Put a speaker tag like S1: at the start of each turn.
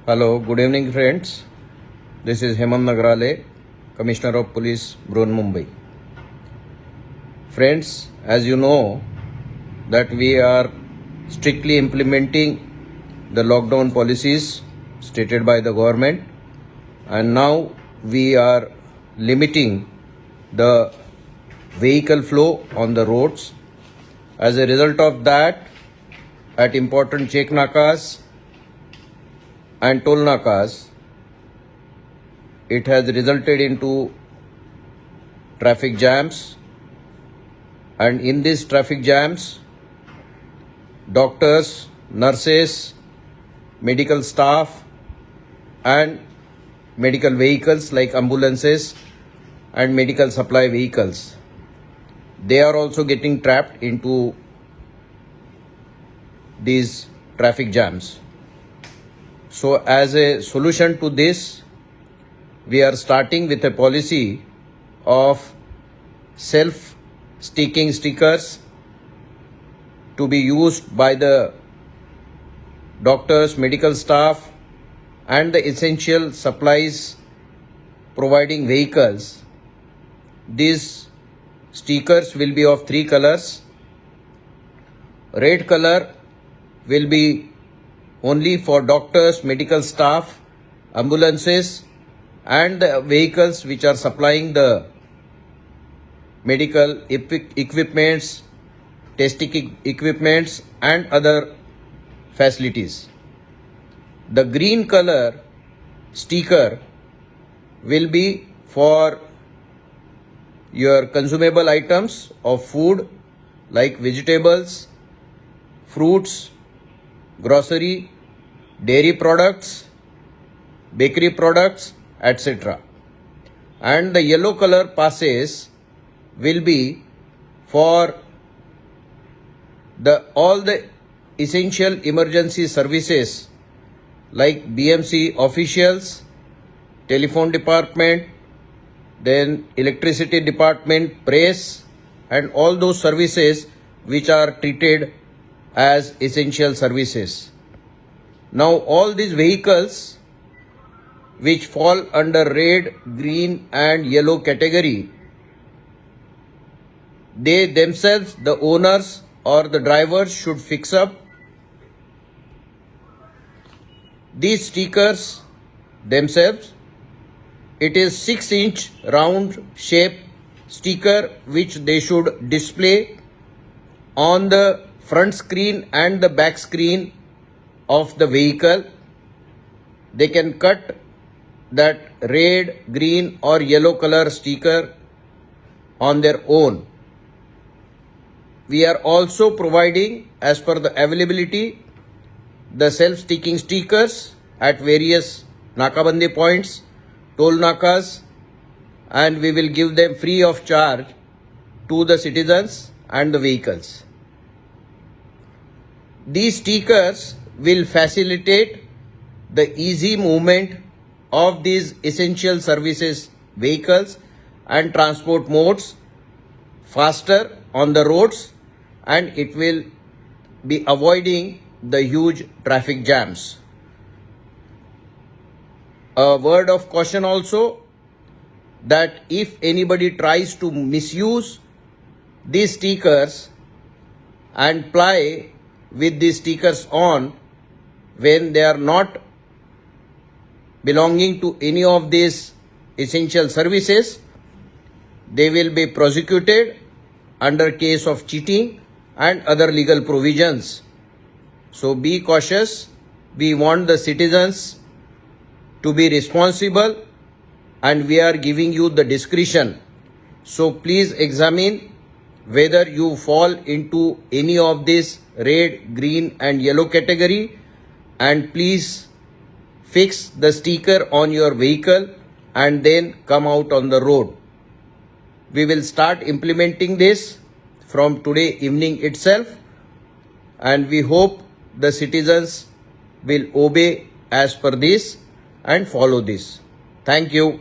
S1: Hello, good evening friends. This is Hemant Nagrale, Commissioner of Police, Broun, Mumbai. Friends, as you know that we are strictly implementing the lockdown policies stated by the government, and now we are limiting the vehicle flow on the roads. As a result of that, at important check nakas and toll nakas, it has resulted into traffic jams, and in these traffic jams, doctors, nurses, medical staff and medical vehicles like ambulances and medical supply vehicles, they are also getting trapped into these traffic jams. So as a solution to this, we are starting with a policy of self-sticking stickers to be used by the doctors, medical staff and the essential supplies providing vehicles. These stickers will be of 3 colors. Red color will be only for doctors, medical staff, ambulances and the vehicles which are supplying the medical equipments, testing equipments and other facilities. The green color sticker will be for your consumable items of food like vegetables, fruits, grocery, dairy products, bakery products, etc. And the yellow color passes will be for all the essential emergency services like BMC officials, telephone department, then electricity department, press and all those services which are treated as essential services. Now all these vehicles which fall under red, green and yellow category, they themselves, the owners or the drivers, should fix up these stickers themselves. It is 6-inch round shape sticker which they should display on the front screen and the back screen of the vehicle. They can cut that red, green or yellow color sticker on their own. We are also providing, as per the availability, the self-sticking stickers at various nakabandi points, toll nakas, and we will give them free of charge to the citizens and the vehicles. These stickers will facilitate the easy movement of these essential services vehicles and transport modes faster on the roads, and it will be avoiding the huge traffic jams. A word of caution also, that if anybody tries to misuse these stickers and ply with these stickers on when they are not belonging to any of these essential services, they will be prosecuted under case of cheating and other legal provisions. So be cautious. We want the citizens to be responsible and we are giving you the discretion. So please examine whether you fall into any of this red, green and yellow category, and please fix the sticker on your vehicle and then come out on the road. We will start implementing this from today evening itself, and we hope the citizens will obey as per this and follow this. Thank you.